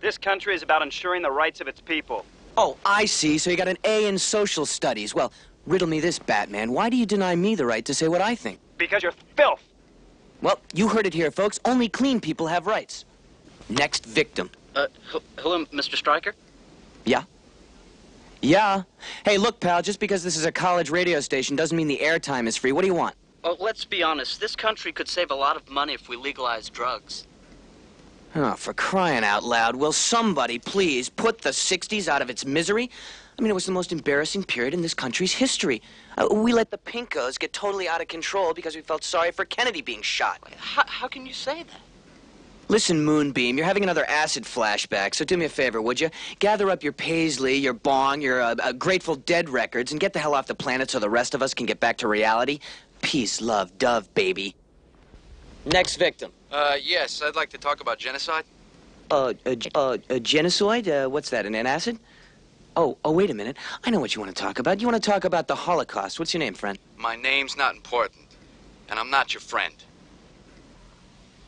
This country is about ensuring the rights of its people. Oh, I see. So you got an A in social studies. Well, riddle me this, Batman. Why do you deny me the right to say what I think? Because you're filth. Well, you heard it here, folks. Only clean people have rights. Next victim. Hello, Mr. Stryker? Yeah? Yeah. Hey, look, pal, just because this is a college radio station doesn't mean the airtime is free. What do you want? Oh, let's be honest. This country could save a lot of money if we legalized drugs. Oh, for crying out loud, will somebody please put the 60s out of its misery? I mean, it was the most embarrassing period in this country's history. We let the Pinkos get totally out of control because we felt sorry for Kennedy being shot. How can you say that? Listen, Moonbeam, you're having another acid flashback, so do me a favor, would you? Gather up your Paisley, your Bong, your Grateful Dead records, and get the hell off the planet so the rest of us can get back to reality. Peace, love, dove, baby. Next victim. Yes, I'd like to talk about genocide. Genocide? What's that, an acid? Oh, wait a minute. I know what you want to talk about. You want to talk about the Holocaust. What's your name, friend? My name's not important, and I'm not your friend.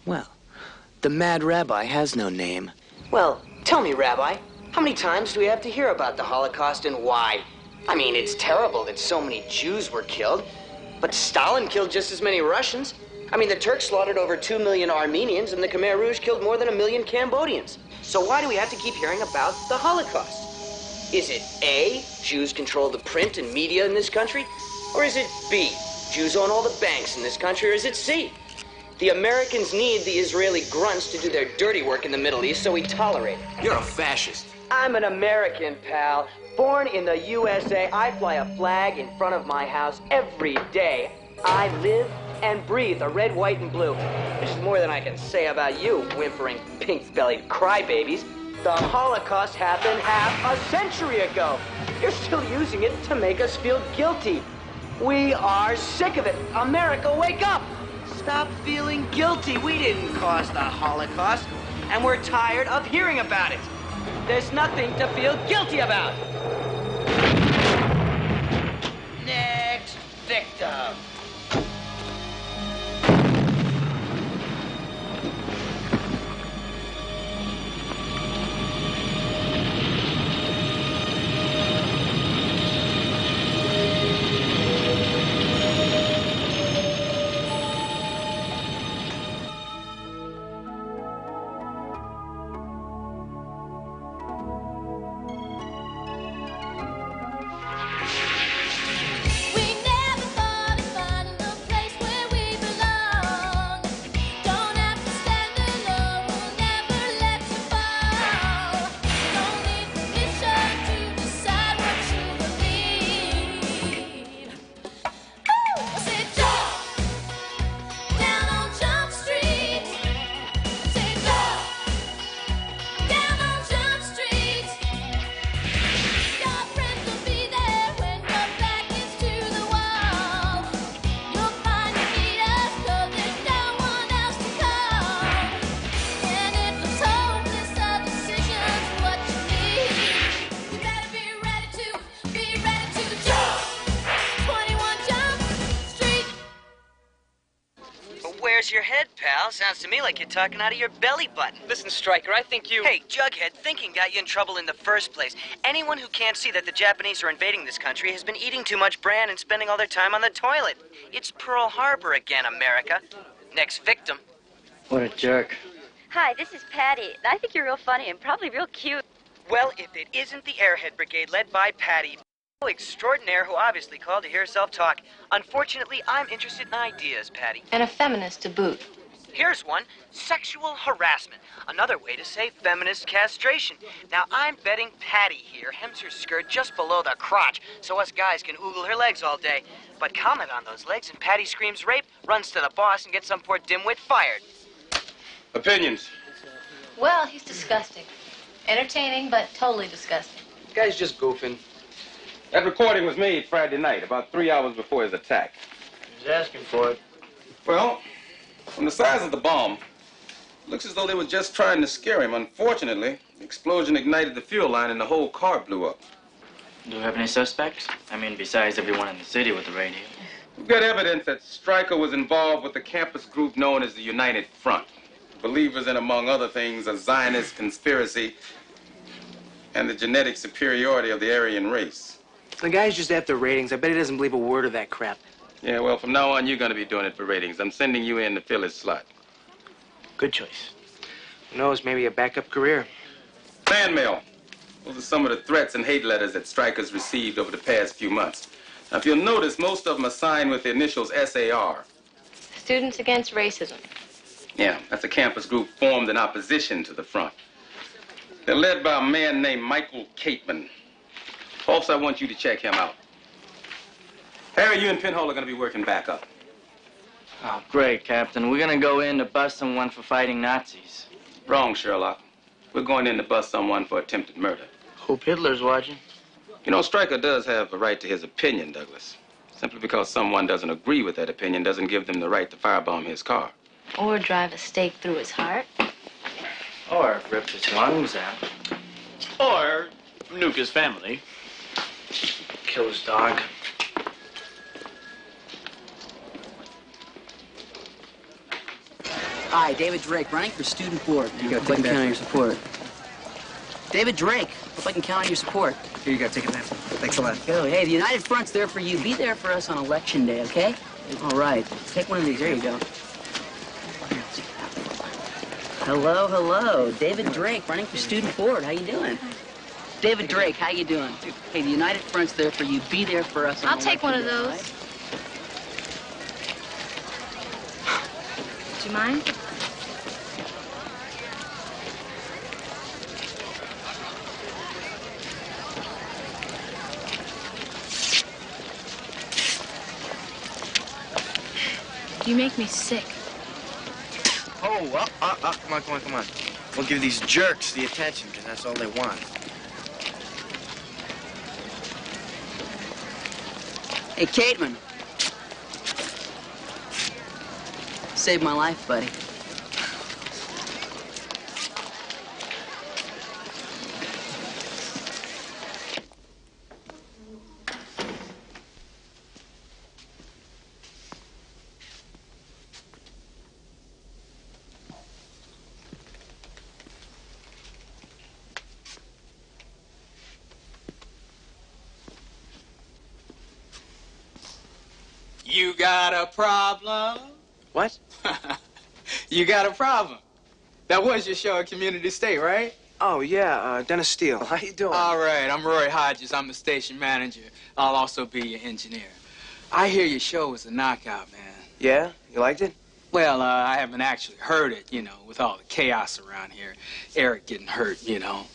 Well, the Mad Rabbi has no name. Well, tell me, Rabbi, how many times do we have to hear about the Holocaust and why? I mean, it's terrible that so many Jews were killed, but Stalin killed just as many Russians. I mean, the Turks slaughtered over 2 million Armenians, and the Khmer Rouge killed more than 1 million Cambodians. So why do we have to keep hearing about the Holocaust? Is it A, Jews control the print and media in this country? Or is it B, Jews own all the banks in this country? Or is it C, the Americans need the Israeli grunts to do their dirty work in the Middle East, so we tolerate it? You're a fascist. I'm an American, pal. Born in the USA, I fly a flag in front of my house every day. I live and breathe the red, white, and blue. Which is more than I can say about you, whimpering, pink-bellied crybabies. The Holocaust happened half a century ago. You're still using it to make us feel guilty. We are sick of it. America, wake up! Stop feeling guilty. We didn't cause the Holocaust, and we're tired of hearing about it. There's nothing to feel guilty about. Next victim. Where's your head, pal? Sounds to me like you're talking out of your belly button. Listen, Stryker, I think you... Hey, Jughead, thinking got you in trouble in the first place. Anyone who can't see that the Japanese are invading this country has been eating too much bran and spending all their time on the toilet. It's Pearl Harbor again, America. Next victim. What a jerk. Hi, this is Patty. I think you're real funny and probably real cute. Well, if it isn't the Airhead Brigade led by Patty, extraordinaire who obviously called to hear herself talk. Unfortunately, I'm interested in ideas, Patty. And a feminist to boot. Here's one, sexual harassment. Another way to say feminist castration. Now, I'm betting Patty here hems her skirt just below the crotch so us guys can oogle her legs all day. But comment on those legs and Patty screams rape, runs to the boss, and gets some poor dimwit fired. Opinions? Well, he's disgusting. Entertaining, but totally disgusting. The guy's just goofing. That recording was made Friday night, about 3 hours before his attack. He's asking for it. Well, from the size of the bomb, looks as though they were just trying to scare him. Unfortunately, the explosion ignited the fuel line and the whole car blew up. Do we have any suspects? I mean, besides everyone in the city with the radio. We've got evidence that Stryker was involved with the campus group known as the United Front. believers in, among other things, a Zionist conspiracy and the genetic superiority of the Aryan race. The guy's just after ratings. I bet he doesn't believe a word of that crap. Yeah, well, from now on, you're going to be doing it for ratings. I'm sending you in to fill his slot. Good choice. Who knows, maybe a backup career. Fan mail. Those are some of the threats and hate letters that strikers received over the past few months. Now, if you'll notice, most of them are signed with the initials SAR. Students Against Racism. Yeah, that's a campus group formed in opposition to the front. They're led by a man named Michael Cateman. Folks, I want you to check him out. Harry, you and Pinhole are going to be working back up. Oh, great, Captain. We're gonna go in to bust someone for fighting Nazis. Wrong, Sherlock. We're going in to bust someone for attempted murder. Hope Hitler's watching. You know, Stryker does have a right to his opinion, Douglas. Simply because someone doesn't agree with that opinion doesn't give them the right to firebomb his car. Or drive a stake through his heart. Or rip his lungs out. Or nuke his family. Kill his dog. Hi, David Drake, running for student board. You go, Hope I take can that count on your first. support. David Drake, hope I can count on your support. Here you go, take a nap. Thanks a lot. Go. Hey, the United Front's there for you. Be there for us on election day, okay? All right. Take one of these. There you go. Hello, hello. David Drake, running for student board. How you doing? David Drake, how you doing? Hey, the United Front's there for you. Be there for us on I'll take one of election day, those. all right? Do you mind? You make me sick. Oh, come on. We'll give these jerks the attention, because that's all they want. Hey, Cateman. Saved my life, buddy. You got a problem? What? You got a problem. That was your show at Community State, right? Oh, yeah, Dennis Steele. How you doing? All right, I'm Roy Hodges. I'm the station manager. I'll also be your engineer. I hear your show was a knockout, man. Yeah? You liked it? Well, I haven't actually heard it, you know, with all the chaos around here. Eric getting hurt, you know.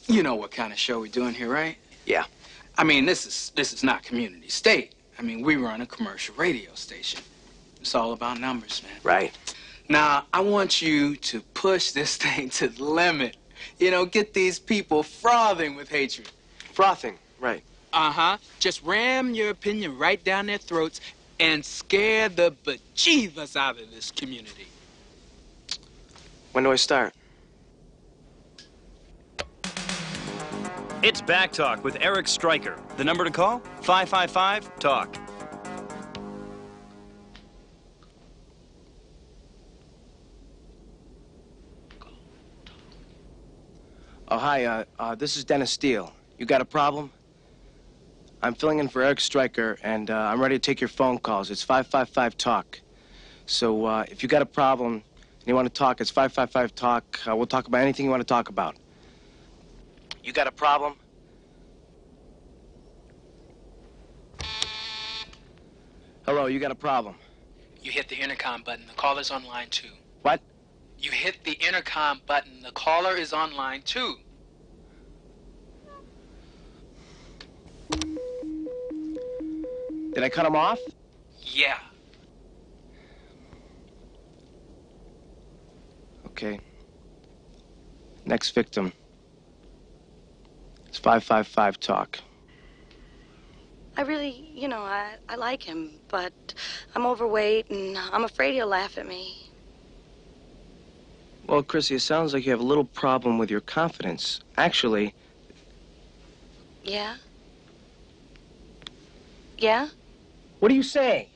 You know what kind of show we're doing here, right? Yeah. I mean, this is not Community State. I mean, we run a commercial radio station. It's all about numbers, man. Right. Now, I want you to push this thing to the limit. You know, get these people frothing with hatred. Frothing, right. Uh-huh. Just ram your opinion right down their throats and scare the bejeevers out of this community. When do I start? It's Back Talk with Eric Stryker. The number to call? 555-TALK. Oh, hi, this is Dennis Steele. You got a problem? I'm filling in for Eric Stryker, and I'm ready to take your phone calls. It's 555-TALK. So, if you got a problem and you want to talk, it's 555-TALK. We'll talk about anything you want to talk about. You got a problem? Hello, you got a problem? You hit the intercom button. The caller's on line 2. What? You hit the intercom button. The caller is on line 2. Did I cut him off? Yeah. Okay. Next victim. It's 555-TALK. I really, you know, I like him, but I'm overweight and I'm afraid he'll laugh at me. Well, Chrissy, it sounds like you have a little problem with your confidence. Actually... Yeah? Yeah? What are you saying?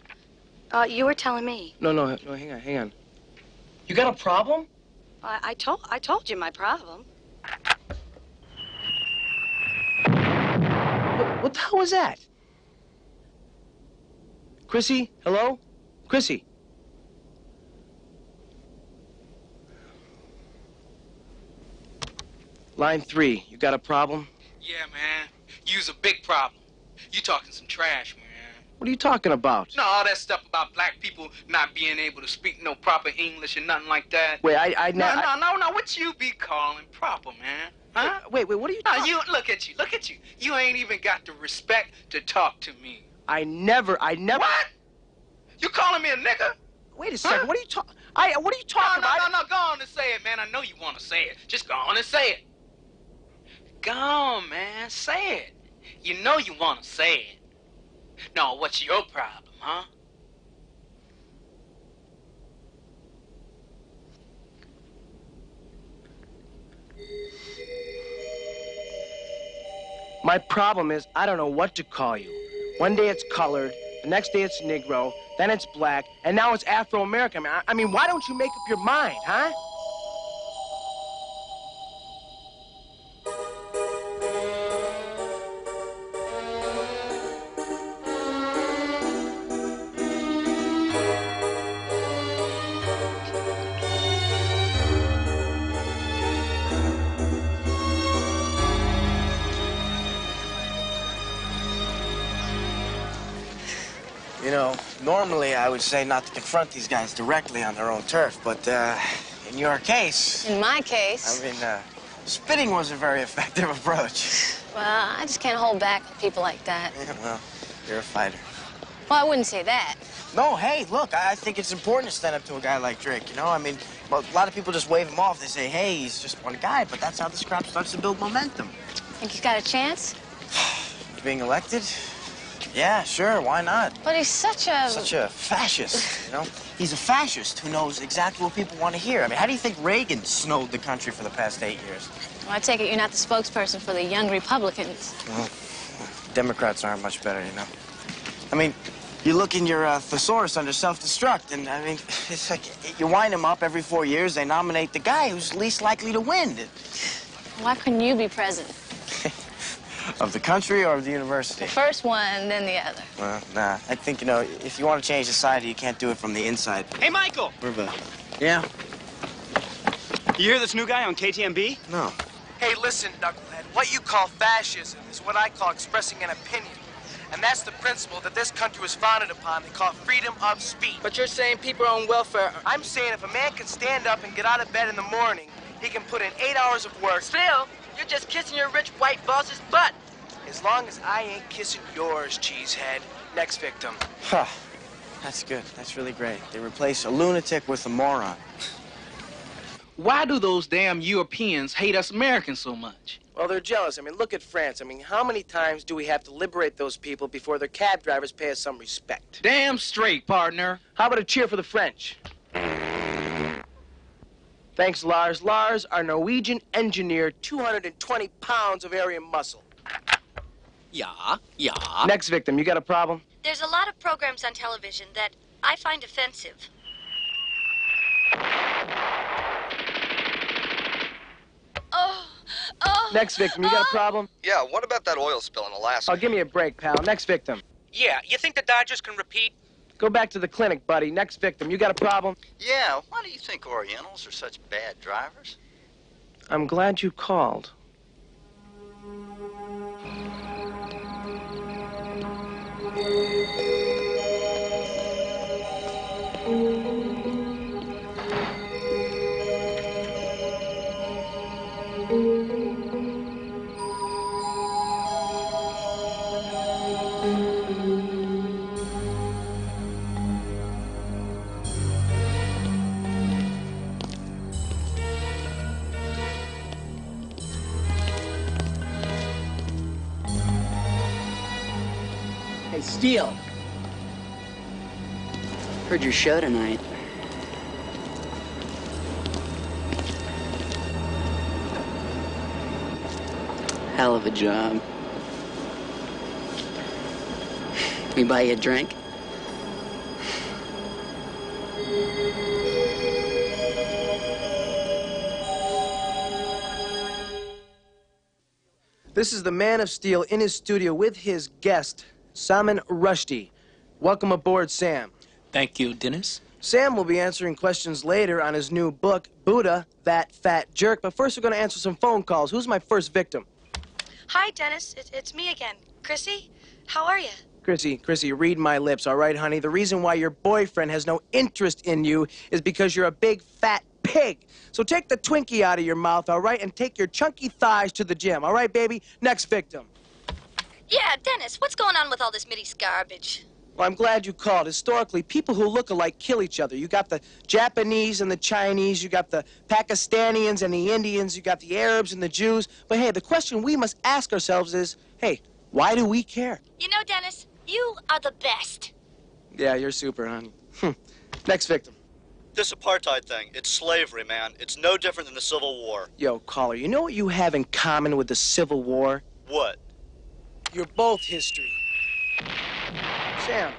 You were telling me. No, hang on. You got a problem? I told you my problem. What the hell was that? Chrissy, hello? Chrissy. Line 3, you got a problem? Yeah, man. You's a big problem. You talking some trash, man. What are you talking about? No, all that stuff about black people not being able to speak no proper English and nothing like that. Wait, No, what you be calling proper, man? Huh? Wait, what are you talking? You, look at you. You ain't even got the respect to talk to me. I never... What? You calling me a nigga? Wait a second, what are you talking... what are you talking about? No, go on and say it, man. I know you want to say it. Just go on and say it. Go on, man, say it. You know you want to say it. No, what's your problem, huh? My problem is I don't know what to call you. One day it's colored, the next day it's Negro, then it's black, and now it's Afro-American. I mean, why don't you make up your mind, huh? You know, normally I would say not to confront these guys directly on their own turf, but in your case... In my case... I mean, spitting was a very effective approach. Well, I just can't hold back with people like that. Yeah, well, you're a fighter. Well, I wouldn't say that. No, hey, look, I think it's important to stand up to a guy like Drake, you know? I mean, well, a lot of people just wave him off. They say, hey, he's just one guy, but that's how the scrap starts to build momentum. Think he's got a chance? Being elected? Yeah, sure, why not? But he's such a... Such a fascist, you know? He's a fascist who knows exactly what people want to hear. I mean, how do you think Reagan snowed the country for the past 8 years? Well, I take it you're not the spokesperson for the young Republicans. Well, Democrats aren't much better, you know? I mean, you look in your thesaurus under self-destruct, and, I mean, it's like you wind them up every 4 years, they nominate the guy who's least likely to win. Why couldn't you be president? Of the country or of the university? The first one, then the other. Well, nah. I think, you know, if you want to change society, you can't do it from the inside. Hey, Michael! Yeah? You hear this new guy on KTMB? No. Hey, listen, knucklehead. What you call fascism is what I call expressing an opinion. And that's the principle that this country was founded upon. They call it freedom of speech. But you're saying people on welfare... I'm saying if a man can stand up and get out of bed in the morning, he can put in 8 hours of work. Still, you're just kissing your rich white boss's butt. As long as I ain't kissing yours, cheesehead. Next victim. Huh. That's good. That's really great. They replace a lunatic with a moron. Why do those damn Europeans hate us Americans so much? Well, they're jealous. I mean, look at France. I mean, how many times do we have to liberate those people before their cab drivers pay us some respect? Damn straight, partner. How about a cheer for the French? Thanks, Lars. Lars, our Norwegian engineer, 220 pounds of area muscle. Yeah. Next victim, you got a problem? There's a lot of programs on television that I find offensive. Next victim, you got a problem? Yeah, what about that oil spill in Alaska? Oh, give me a break, pal. Next victim. Yeah, you think the Dodgers can repeat? Go back to the clinic, buddy. Next victim, you got a problem? Yeah, why do you think Orientals are such bad drivers? I'm glad you called. Hey, Steele. Heard your show tonight. Hell of a job. We buy you a drink? This is the Man of Steel in his studio with his guest, Salman Rushdie. Welcome aboard, Sam. Thank you, Dennis. Sam will be answering questions later on his new book, Buddha, That Fat Jerk. But first, we're going to answer some phone calls. Who's my first victim? Hi, Dennis. It's me again. Chrissy, how are you? Chrissy, read my lips, all right, honey? The reason why your boyfriend has no interest in you is because you're a big, fat pig. So take the Twinkie out of your mouth, all right, and take your chunky thighs to the gym, all right, baby? Next victim. Yeah, Dennis, what's going on with all this Mideast garbage? Well, I'm glad you called. Historically, people who look alike kill each other. You got the Japanese and the Chinese, you got the Pakistanians and the Indians, you got the Arabs and the Jews. But hey, the question we must ask ourselves is, hey, why do we care? You know, Dennis, you are the best. Yeah, you're super, honey. Next victim. This apartheid thing, it's slavery, man. It's no different than the Civil War. Yo, caller, you know what you have in common with the Civil War? What? You're both history. Sam,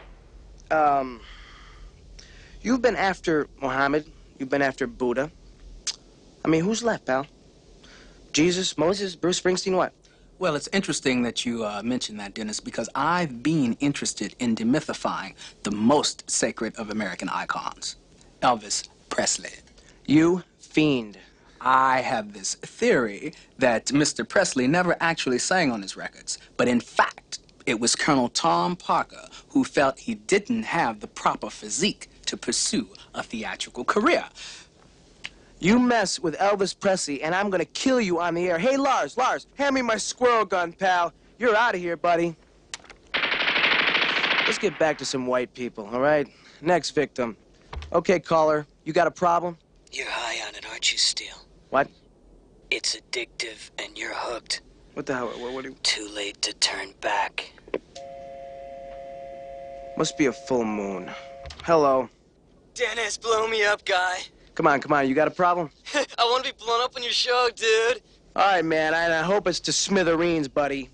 you've been after Muhammad. You've been after Buddha. I mean, who's left, pal? Jesus, Moses, Bruce Springsteen, what? Well, it's interesting that you mentioned that, Dennis, because I've been interested in demythifying the most sacred of American icons, Elvis Presley. You fiend. I have this theory that Mr. Presley never actually sang on his records, but in fact, it was Colonel Tom Parker who felt he didn't have the proper physique to pursue a theatrical career. You mess with Elvis Presley, and I'm gonna kill you on the air. Hey, Lars, hand me my squirrel gun, pal. You're out of here, buddy. Let's get back to some white people, all right? Next victim. Okay, caller, you got a problem? You're high on it, aren't you, Steele? What? It's addictive, and you're hooked. What the hell? What do you... Too late to turn back. Must be a full moon. Hello. Dennis, blow me up, guy. Come on, you got a problem? I want to be blown up on your show, dude. All right, man, I hope it's to smithereens, buddy.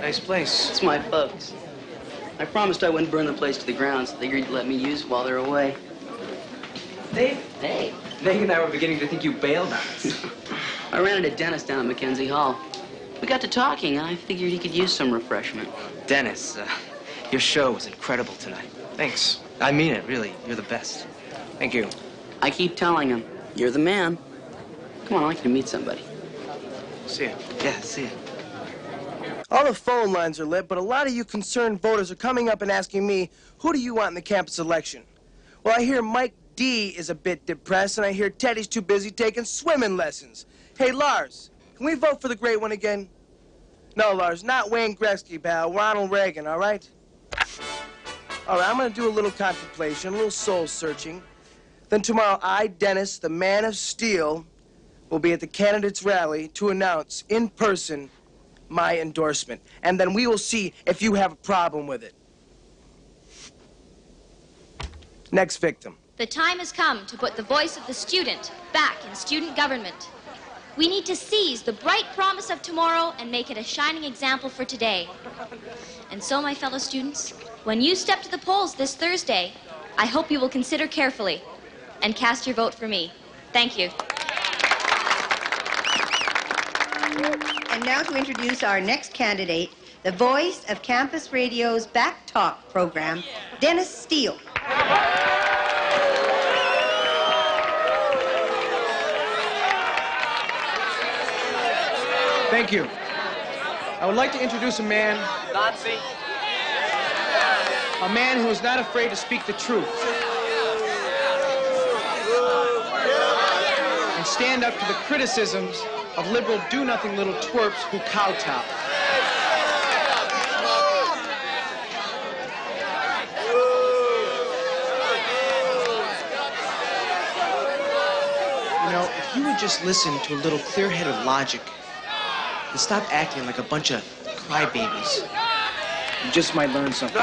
Nice place. It's my folks. I promised I wouldn't burn the place to the ground, so they agreed to let me use it while they're away. Dave? Hey. Meg and I were beginning to think you bailed on us. I ran into Dennis down at Mackenzie Hall. We got to talking, and I figured he could use some refreshment. Dennis, your show was incredible tonight. Thanks. I mean it, really. You're the best. Thank you. I keep telling him, you're the man. Come on, I'd like you to meet somebody. See ya. Yeah, see ya. All the phone lines are lit, but a lot of you concerned voters are coming up and asking me, who do you want in the campus election? Well, I hear Mike D is a bit depressed, and I hear Teddy's too busy taking swimming lessons. Hey, Lars, can we vote for the great one again? No, Lars, not Wayne Gretzky, pal. Ronald Reagan, all right? All right, I'm going to do a little contemplation, a little soul-searching. Then tomorrow, I, Dennis, the Man of Steel, will be at the candidates' rally to announce in person my endorsement. And then we will see if you have a problem with it. Next victim. The time has come to put the voice of the student back in student government. We need to seize the bright promise of tomorrow and make it a shining example for today. And so, my fellow students, when you step to the polls this Thursday, I hope you will consider carefully and cast your vote for me. Thank you. And now to introduce our next candidate, the voice of Campus Radio's Back Talk program, Dennis Steele. Thank you. I would like to introduce a man... Nazi. A man who is not afraid to speak the truth. And stand up to the criticisms of liberal do-nothing little twerps who kowtow. You know, if you would just listen to a little clear-headed logic and stop acting like a bunch of crybabies, you just might learn something.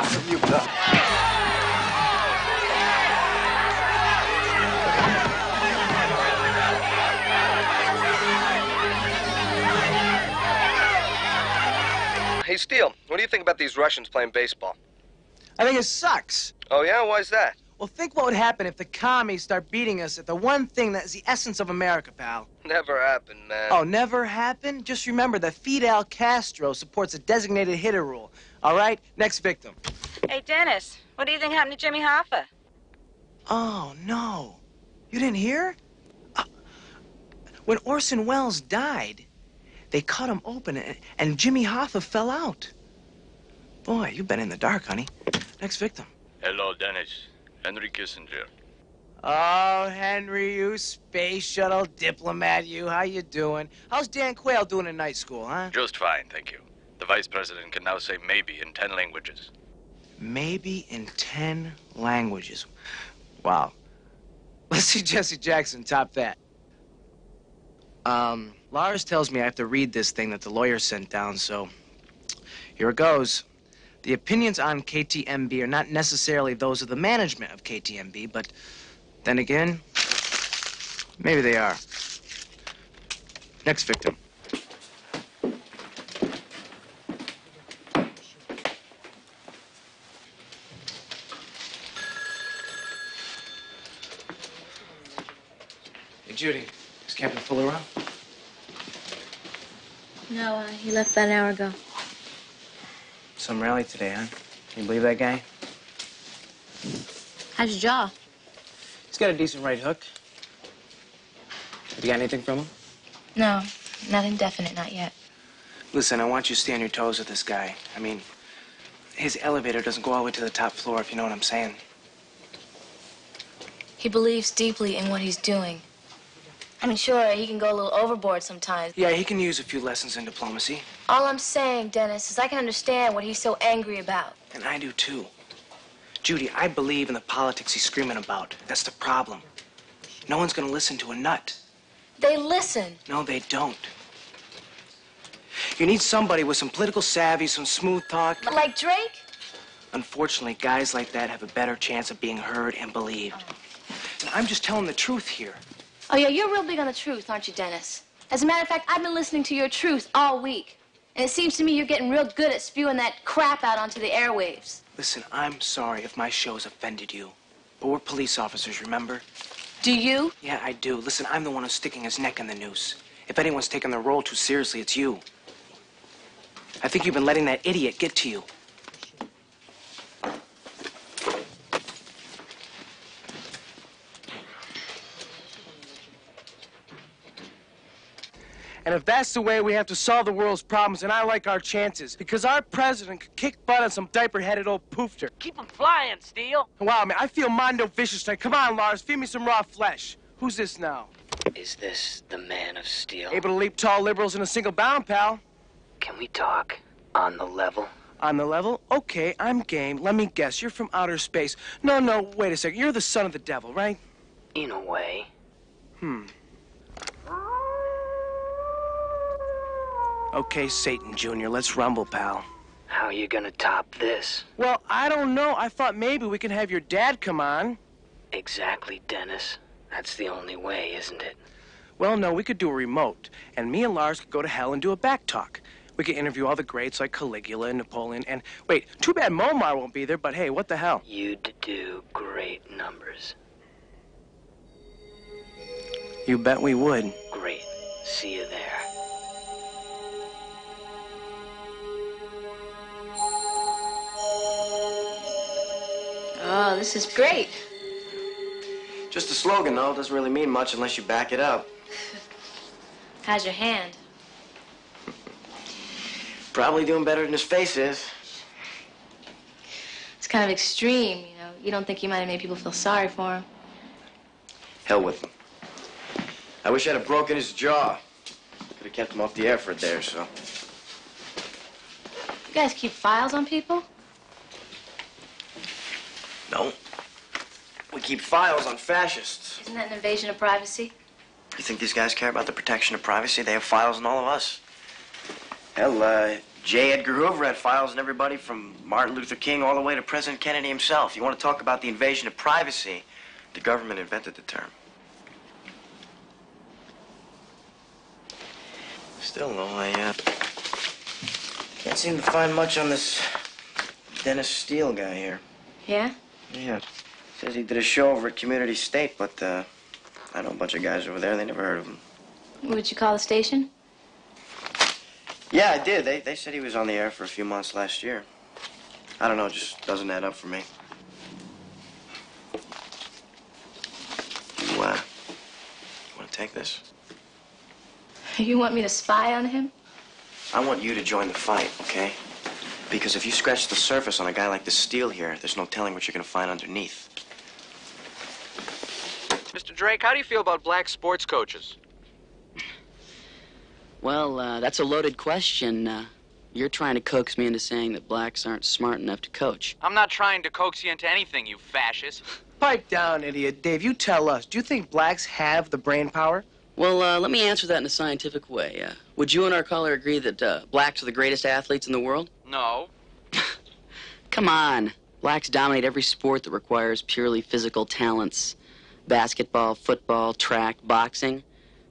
Hey, Steele, what do you think about these Russians playing baseball? I think it sucks. Oh, yeah? Why's that? Well, think what would happen if the commies start beating us at the one thing that is the essence of America, pal. Never happened, man. Oh, never happened? Just remember that Fidel Castro supports a designated hitter rule. All right? Next victim. Hey, Dennis, what do you think happened to Jimmy Hoffa? Oh, no. You didn't hear? When Orson Welles died, they cut him open and Jimmy Hoffa fell out. Boy, you've been in the dark, honey. Next victim. Hello, Dennis. Henry Kissinger. Oh, Henry, you space shuttle diplomat, you. How you doing? How's Dan Quayle doing in night school, huh? Just fine, thank you. The vice president can now say maybe in 10 languages. Maybe in 10 languages. Wow. Let's see Jesse Jackson top that. Lars tells me I have to read this thing that the lawyer sent down, so here it goes. The opinions on KTMB are not necessarily those of the management of KTMB, but then again, maybe they are. Next victim. Hey, Judy, is Captain Fuller around? No, he left about an hour ago. Some rally today, huh? Can you believe that guy? How's your jaw? He's got a decent right hook. Have you got anything from him? No, nothing definite, not yet. Listen, I want you to stay on your toes with this guy. I mean, his elevator doesn't go all the way to the top floor, if you know what I'm saying. He believes deeply in what he's doing. I mean, sure, he can go a little overboard sometimes. Yeah, he can use a few lessons in diplomacy. All I'm saying, Dennis, is I can understand what he's so angry about. And I do, too. Judy, I believe in the politics he's screaming about. That's the problem. No one's gonna listen to a nut. They listen. No, they don't. You need somebody with some political savvy, some smooth talk. Like Drake? Unfortunately, guys like that have a better chance of being heard and believed. And I'm just telling the truth here. Oh, yeah, you're real big on the truth, aren't you, Dennis? As a matter of fact, I've been listening to your truth all week. And it seems to me you're getting real good at spewing that crap out onto the airwaves. Listen, I'm sorry if my show's offended you. But we're police officers, remember? Do you? Yeah, I do. Listen, I'm the one who's sticking his neck in the noose. If anyone's taking their role too seriously, it's you. I think you've been letting that idiot get to you. And if that's the way we have to solve the world's problems, then I like our chances. Because our president could kick butt on some diaper-headed old poofter. Keep 'em flying, Steele. Wow, man, I feel mondo vicious tonight. Come on, Lars, feed me some raw flesh. Who's this now? Is this the Man of Steel? Able to leap tall liberals in a single bound, pal. Can we talk on the level? On the level? Okay, I'm game. Let me guess, you're from outer space. No, wait a second. You're the son of the devil, right? In a way. Okay, Satan Jr., let's rumble, pal. How are you gonna top this? Well, I don't know. I thought maybe we could have your dad come on. Exactly, Dennis. That's the only way, isn't it? Well, no, we could do a remote, and me and Lars could go to hell and do a back talk. We could interview all the greats like Caligula and Napoleon, and wait, too bad Momar won't be there, but hey, what the hell? You'd do great numbers. You bet we would. Great. See you there. Oh, this is great. Just a slogan, though. Doesn't really mean much unless you back it up. How's your hand? Probably doing better than his face is. It's kind of extreme, you know. You don't think you might have made people feel sorry for him? Hell with him. I wish I'd have broken his jaw. Could have kept him off the air for a day or so. You guys keep files on people? No. We keep files on fascists. Isn't that an invasion of privacy? You think these guys care about the protection of privacy? They have files on all of us. Hell, J. Edgar Hoover had files on everybody from Martin Luther King all the way to President Kennedy himself. You want to talk about the invasion of privacy? The government invented the term. Still, though, I can't Can't seem to find much on this Dennis Steele guy here. Yeah? Yeah. Says he did a show over at Community State, but I know a bunch of guys over there. They never heard of him. Would you call the station? Yeah, I did. They said he was on the air for a few months last year. I don't know, it just doesn't add up for me. You want to take this? You want me to spy on him? I want you to join the fight, okay? Because if you scratch the surface on a guy like this Steele here, there's no telling what you're going to find underneath. Mr. Drake, how do you feel about black sports coaches? Well, that's a loaded question. You're trying to coax me into saying that blacks aren't smart enough to coach. I'm not trying to coax you into anything, you fascist. Pipe down, idiot. Dave, you tell us. Do you think blacks have the brain power? Well, let me answer that in a scientific way. Would you and our caller agree that blacks are the greatest athletes in the world? No. Come on. Blacks dominate every sport that requires purely physical talents. Basketball, football, track, boxing.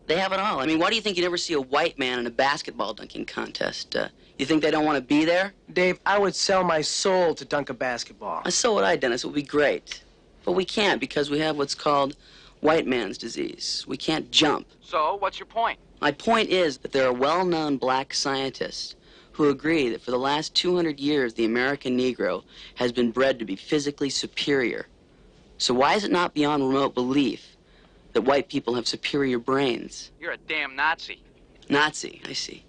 They have it all. I mean, why do you think you never see a white man in a basketball dunking contest? You think they don't want to be there? Dave, I would sell my soul to dunk a basketball. So would I, Dennis. It would be great. But we can't because we have what's called white man's disease. We can't jump. So, what's your point? My point is that there are well-known black scientists who agree that for the last 200 years, the American Negro has been bred to be physically superior. So why is it not beyond remote belief that white people have superior brains? You're a damn Nazi. Nazi, I see.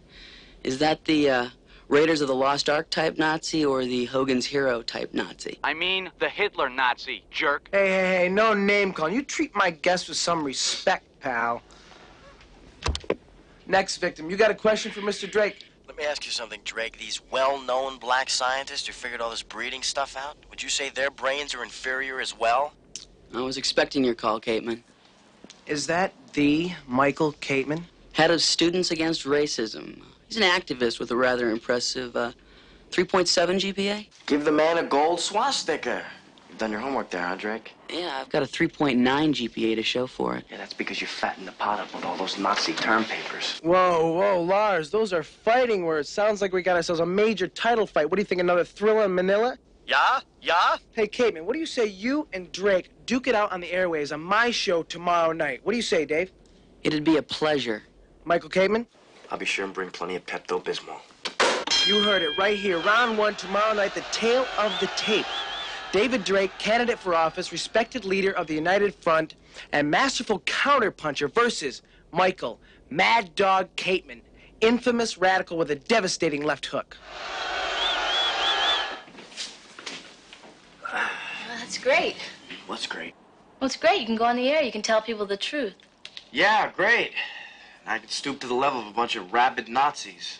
Is that the Raiders of the Lost Ark type Nazi or the Hogan's Hero type Nazi? I mean the Hitler Nazi, jerk. Hey, no name calling. You treat my guests with some respect, pal. Next victim. You got a question for Mr. Drake? Let me ask you something, Drake. These well-known black scientists who figured all this breeding stuff out, would you say their brains are inferior as well? I was expecting your call, Cateman. Is that the Michael Cateman? Head of Students Against Racism. He's an activist with a rather impressive 3.7 GPA. Give the man a gold swastika. You've done your homework there, huh, Drake? Yeah, I've got a 3.9 GPA to show for it. Yeah, that's because you fattened the pot up with all those Nazi term papers. Whoa, Lars, those are fighting words. Sounds like we got ourselves a major title fight. What do you think, another Thriller in Manila? Yeah? Hey, Cateman, what do you say you and Drake duke it out on the airways on my show tomorrow night? What do you say, Dave? It'd be a pleasure. Michael Cateman? I'll be sure and bring plenty of Pepto-Bismol. You heard it right here. Round one tomorrow night, the tale of the tape. David Drake, candidate for office, respected leader of the United Front, and masterful counterpuncher versus Michael Mad Dog Cateman, infamous radical with a devastating left hook. Well, that's great. What's great? Well, it's great. You can go on the air. You can tell people the truth. Yeah, great. I could stoop to the level of a bunch of rabid Nazis.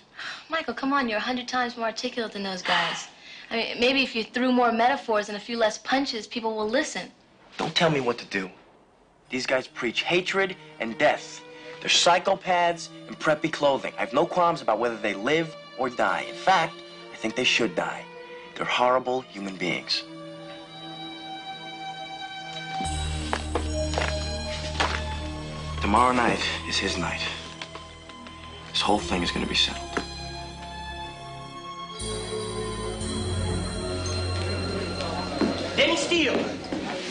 Michael, come on. You're 100 times more articulate than those guys. I mean, maybe if you threw more metaphors and a few less punches, people will listen. Don't tell me what to do. These guys preach hatred and death. They're psychopaths in preppy clothing. I have no qualms about whether they live or die. In fact, I think they should die. They're horrible human beings. Tomorrow night is his night. This whole thing is going to be settled. Dennis Steele.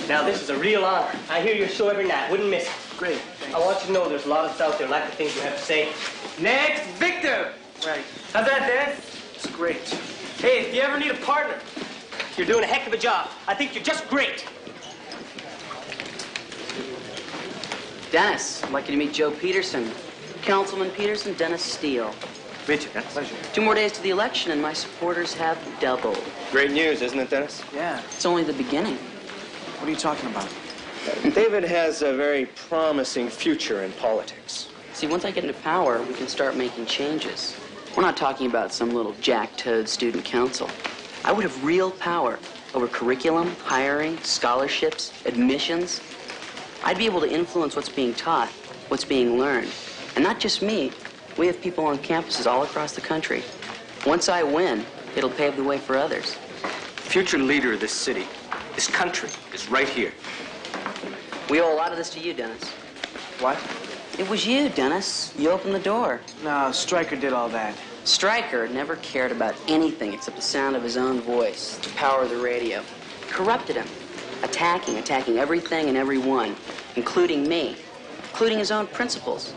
Now, this is a real honor. I hear your show every night. Wouldn't miss it. Great. I want you to know there's a lot of us out there like the things you have to say. Next victim. Right. How's that, Dennis? It's great. Hey, if you ever need a partner, you're doing a heck of a job. I think you're just great. Dennis, I'd like you to meet Joe Peterson. Councilman Peterson, Dennis Steele. Richard, that's pleasure. 2 more days to the election, and my supporters have doubled. Great news, isn't it, Dennis? Yeah. It's only the beginning. What are you talking about? David has a very promising future in politics. See, once I get into power, we can start making changes. We're not talking about some little jack-toad student council. I would have real power over curriculum, hiring, scholarships, admissions. I'd be able to influence what's being taught, what's being learned. And not just me. We have people on campuses all across the country. Once I win, it'll pave the way for others. Future leader of this city, this country, is right here. We owe a lot of this to you, Dennis. What? It was you, Dennis. You opened the door. No, Stryker did all that. Stryker never cared about anything except the sound of his own voice, the power of the radio. Corrupted him, attacking everything and everyone, including me, including his own principles.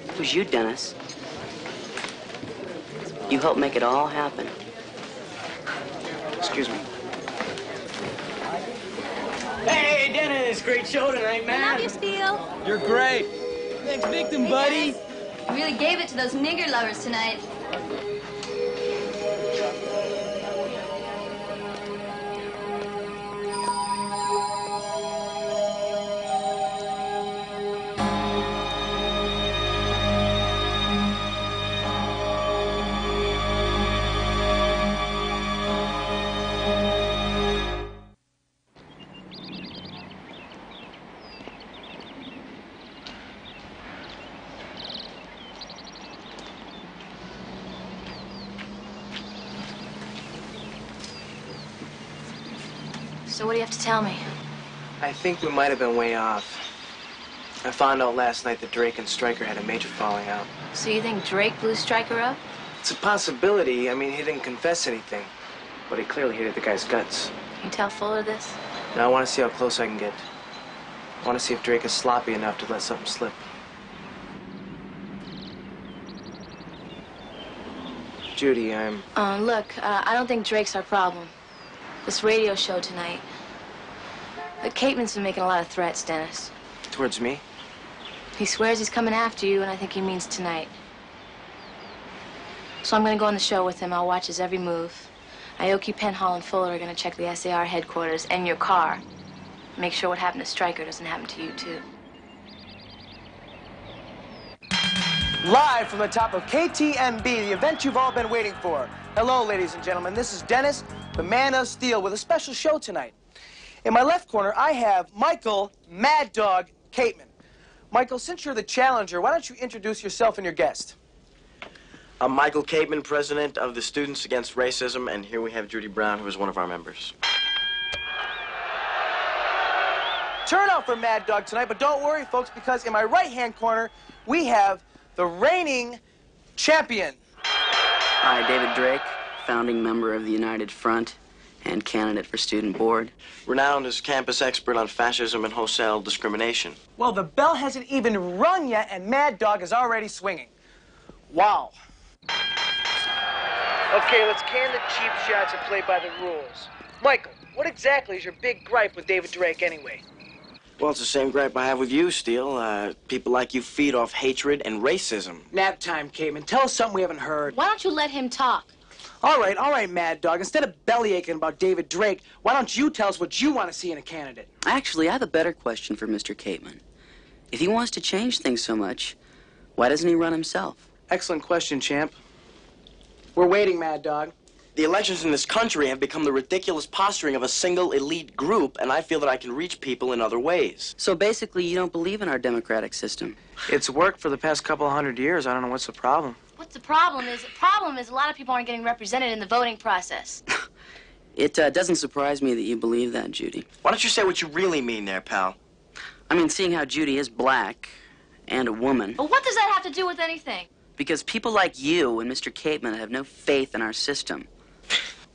It was you, Dennis. You helped make it all happen. Excuse me. Hey, Dennis, great show tonight, man. I love you, Steele. You're great. Next victim, buddy. You really gave it to those nigger lovers tonight. So what do you have to tell me? I think we might have been way off. I found out last night that Drake and Stryker had a major falling out. So you think Drake blew Stryker up? It's a possibility. I mean, he didn't confess anything, but he clearly hated the guy's guts. You tell Fuller this? Now, I want to see how close I can get. I want to see if Drake is sloppy enough to let something slip. Judy, I'm... Look, I don't think Drake's our problem. This radio show tonight. But Cateman's been making a lot of threats, Dennis. Towards me? He swears he's coming after you, and I think he means tonight. So I'm going to go on the show with him. I'll watch his every move. Aoki, Penhall, and Fuller are going to check the SAR headquarters and your car. Make sure what happened to Stryker doesn't happen to you, too. Live from the top of KTMB, the event you've all been waiting for. Hello, ladies and gentlemen. This is Dennis, the Man of Steel, with a special show tonight. In my left corner, I have Michael Mad Dog Cateman. Michael, since you're the challenger, why don't you introduce yourself and your guest? I'm Michael Cateman, president of the Students Against Racism, and here we have Judy Brown, who is one of our members. Turn out for Mad Dog tonight, but don't worry, folks, because in my right-hand corner, we have the reigning champion. I, David Drake, founding member of the United Front and candidate for student board. Renowned as campus expert on fascism and wholesale discrimination. Well, the bell hasn't even rung yet, and Mad Dog is already swinging. Wow. Okay, let's can the cheap shots and play by the rules. Michael, what exactly is your big gripe with David Drake anyway? Well, it's the same gripe I have with you, Steele. People like you feed off hatred and racism. Nap time, Cateman. Tell us something we haven't heard. Why don't you let him talk? All right, Mad Dog. Instead of bellyaching about David Drake, why don't you tell us what you want to see in a candidate? Actually, I have a better question for Mr. Cateman. If he wants to change things so much, why doesn't he run himself? Excellent question, champ. We're waiting, Mad Dog. The elections in this country have become the ridiculous posturing of a single elite group, and I feel that I can reach people in other ways. So basically, you don't believe in our democratic system? It's worked for the past couple of 100 years. I don't know what's the problem. What's the problem is? The problem is a lot of people aren't getting represented in the voting process. It doesn't surprise me that you believe that, Judy. Why don't you say what you really mean there, pal? I mean, seeing how Judy is black and a woman. But what does that have to do with anything? Because people like you and Mr. Cateman have no faith in our system.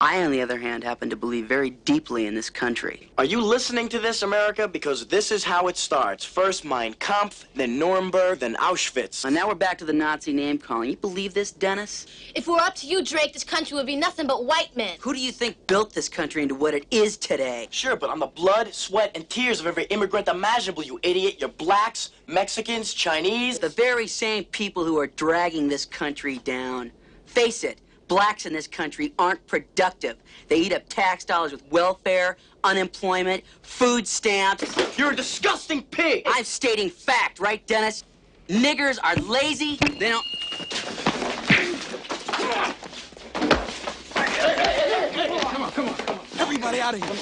I, on the other hand, happen to believe very deeply in this country. Are you listening to this, America? Because this is how it starts. First Mein Kampf, then Nuremberg, then Auschwitz. And now we're back to the Nazi name-calling. You believe this, Dennis? If it were up to you, Drake, this country would be nothing but white men. Who do you think built this country into what it is today? Sure, but on the blood, sweat, and tears of every immigrant imaginable, you idiot. You're blacks, Mexicans, Chinese. The very same people who are dragging this country down. Face it. Blacks in this country aren't productive. They eat up tax dollars with welfare, unemployment, food stamps. You're a disgusting pig! I'm stating fact, right, Dennis? Niggers are lazy. They don't... Come on. Everybody out of here.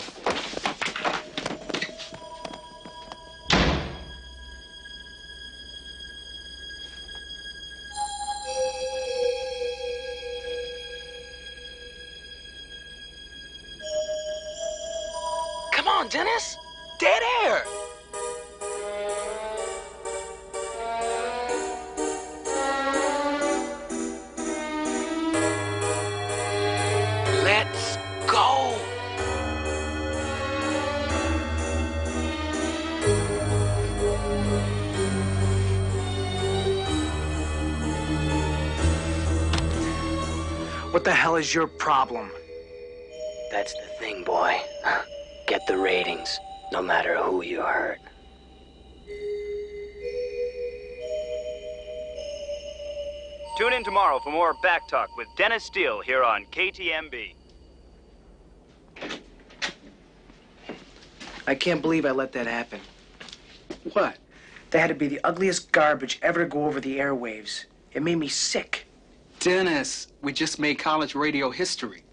Come on, Dennis. Dead air. What the hell is your problem? That's the thing, boy. Get the ratings, no matter who you hurt. Tune in tomorrow for more Back Talk with Dennis Steele here on KTMB. I can't believe I let that happen. What? That had to be the ugliest garbage ever to go over the airwaves. It made me sick. Dennis, we just made college radio history.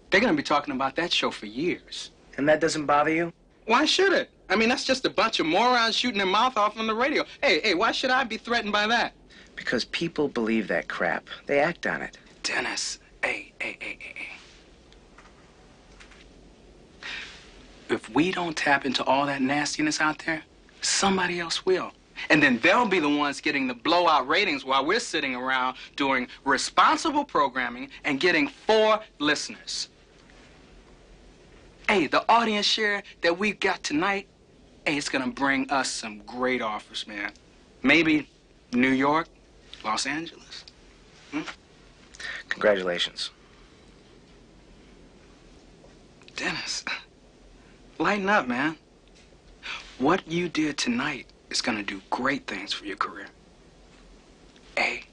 They're going to be talking about that show for years. And that doesn't bother you? Why should it? I mean, that's just a bunch of morons shooting their mouth off on the radio. Hey, why should I be threatened by that? Because people believe that crap. They act on it. Dennis, hey. If we don't tap into all that nastiness out there, somebody else will. And then they'll be the ones getting the blowout ratings while we're sitting around doing responsible programming and getting 4 listeners. Hey, the audience share that we got tonight, hey, it's gonna bring us some great offers, man. Maybe New York, Los Angeles. Congratulations. Dennis, lighten up, man. What you did tonight is gonna do great things for your career. Hey,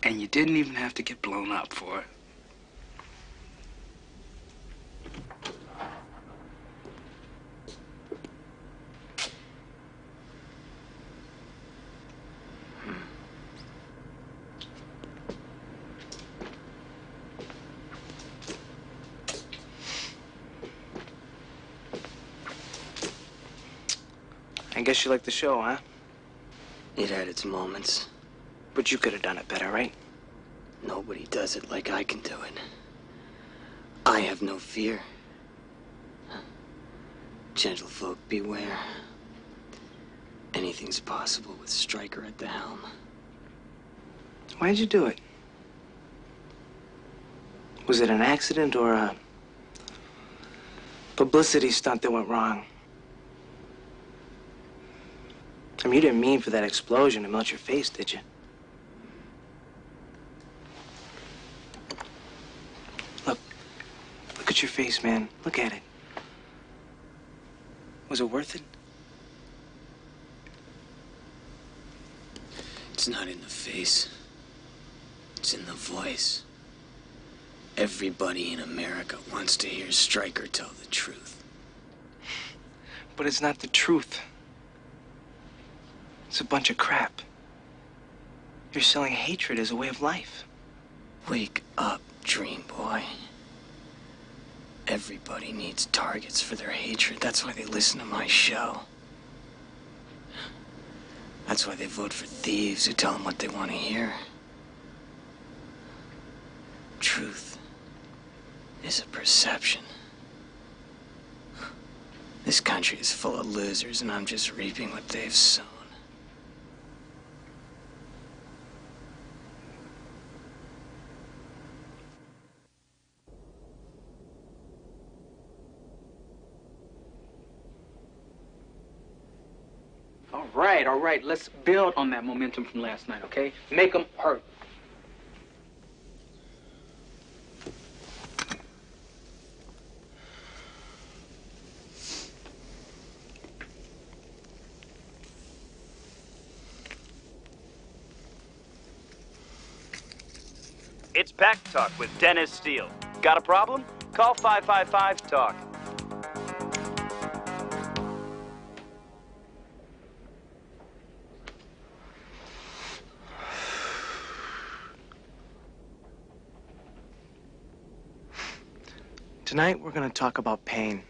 and you didn't even have to get blown up for it. I guess you liked the show, huh? It had its moments. But you could have done it better, right? Nobody does it like I can do it. I have no fear. Gentlefolk, beware. Anything's possible with Stryker at the helm. Why'd you do it? Was it an accident or a publicity stunt that went wrong? I mean, you didn't mean for that explosion to melt your face, did you? Look at your face, man. Look at it. Was it worth it? It's not in the face. It's in the voice. Everybody in America wants to hear Stryker tell the truth. But it's not the truth. It's a bunch of crap. You're selling hatred as a way of life. Wake up, dream boy. Everybody needs targets for their hatred. That's why they listen to my show. That's why they vote for thieves who tell them what they want to hear. Truth is a perception. This country is full of losers, and I'm just reaping what they've sown. All right. Let's build on that momentum from last night, okay? Make them hurt. It's Back Talk with Dennis Steele. Got a problem? Call 555-TALK. Tonight, we're going to talk about pain.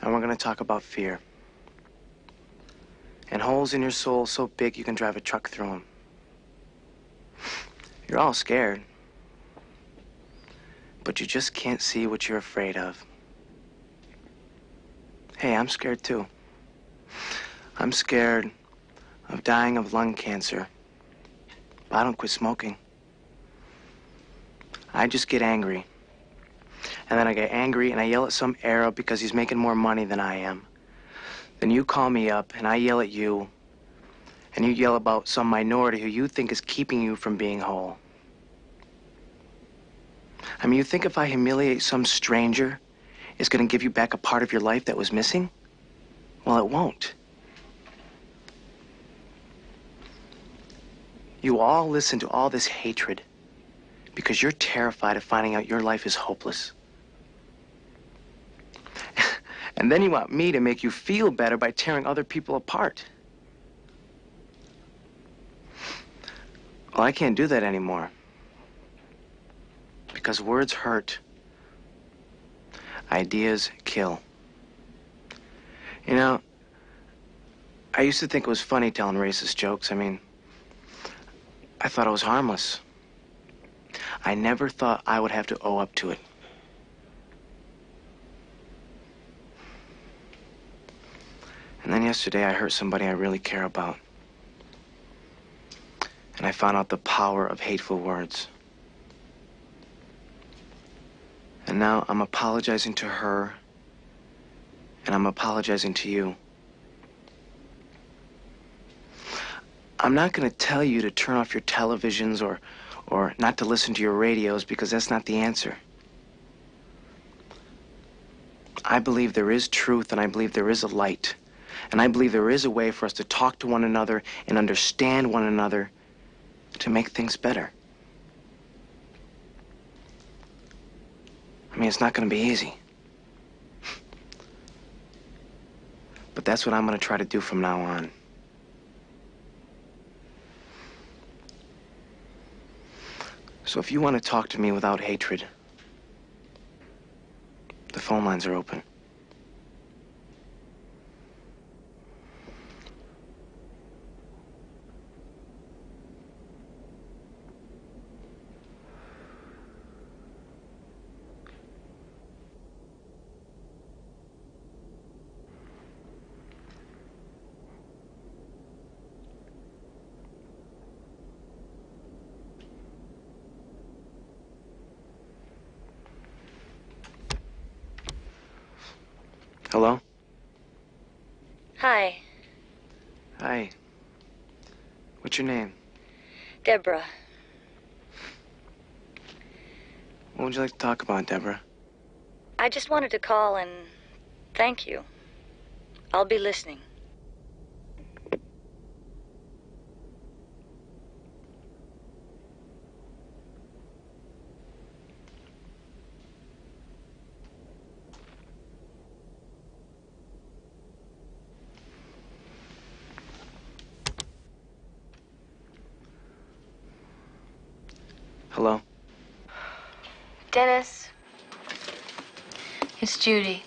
And we're going to talk about fear. And holes in your soul so big you can drive a truck through them. You're all scared. But you just can't see what you're afraid of. Hey, I'm scared too. I'm scared of dying of lung cancer. But I don't quit smoking. I just get angry. And then I get angry and I yell at some Arab because he's making more money than I am. Then you call me up and I yell at you. And you yell about some minority who you think is keeping you from being whole. I mean, you think if I humiliate some stranger, it's going to give you back a part of your life that was missing? Well, it won't. You all listen to all this hatred because you're terrified of finding out your life is hopeless. And then you want me to make you feel better by tearing other people apart. Well, I can't do that anymore. Because words hurt. Ideas kill. You know, I used to think it was funny telling racist jokes. I mean, I thought it was harmless. I never thought I would have to owe up to it. And then yesterday I hurt somebody I really care about. And I found out the power of hateful words. And now I'm apologizing to her, and I'm apologizing to you. I'm not going to tell you to turn off your televisions or not to listen to your radios, because that's not the answer. I believe there is truth, and I believe there is a light. And I believe there is a way for us to talk to one another and understand one another to make things better. I mean, it's not going to be easy. But that's what I'm going to try to do from now on. So if you want to talk to me without hatred, the phone lines are open. Hello? Hi, Hi. What's your name? Deborah. What would you like to talk about, Deborah? I just wanted to call and thank you. I'll be listening. Hello? Dennis, it's Judy.